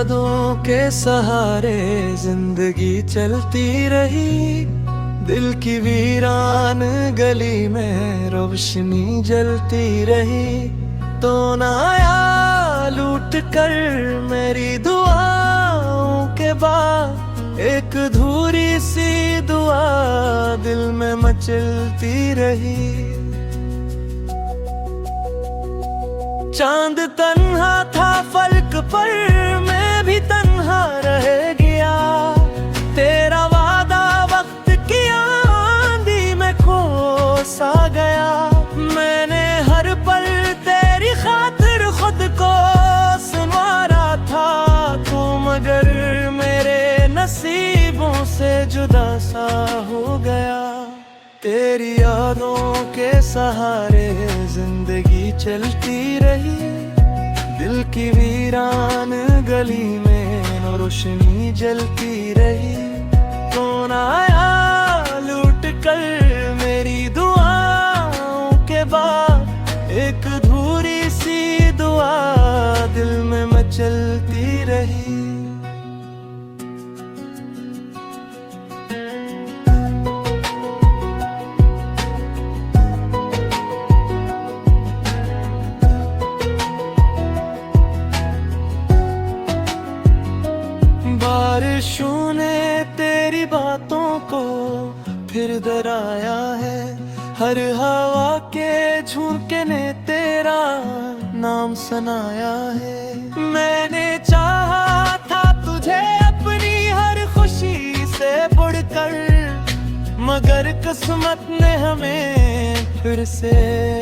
यादों के सहारे जिंदगी चलती रही। दिल की वीरान गली में रोशनी जलती रही। तो ना आया लूट कर मेरी दुआओं के बाद, एक अधूरी सी दुआ दिल में मचलती रही। चांद तन्हा था फलक पर, मैं भी तन्हा रह गया। तेरा वादा वक्त की आंधी में खो सा गया। मैंने हर पल तेरी खातिर खुद को संवारा था, तू मगर मेरे नसीबों से जुदा सा हो गया। तेरी यादों के सहारे जिंदगी चलती रही। दिल की वीरान गली में रोशनी जलती रही। कौन आया लूट कर मेरी दुआओं के बाद, एक अधूरी सी दुआ दिल में मचलती रही। बारिशों ने तेरी बातों को फिर दराया है। हर हवा के झोंके ने तेरा नाम सुनाया है। मैंने चाहा था तुझे अपनी हर खुशी से बढ़कर, मगर किस्मत ने हमें फिर से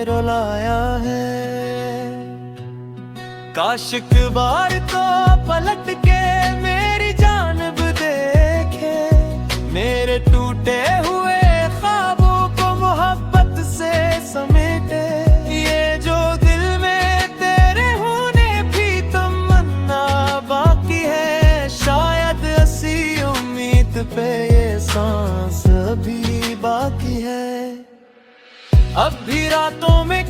रुलाया है। काश एक बार तो पलट के मेरी जानब देखे, मेरे टूटे हुए ख्वाबों को मोहब्बत से समेटे। ये जो दिल में तेरे होने भी तमन्ना बाकी है, शायद ऐसी उम्मीद पे ये सांस अभी बाकी है। अब भी रातों में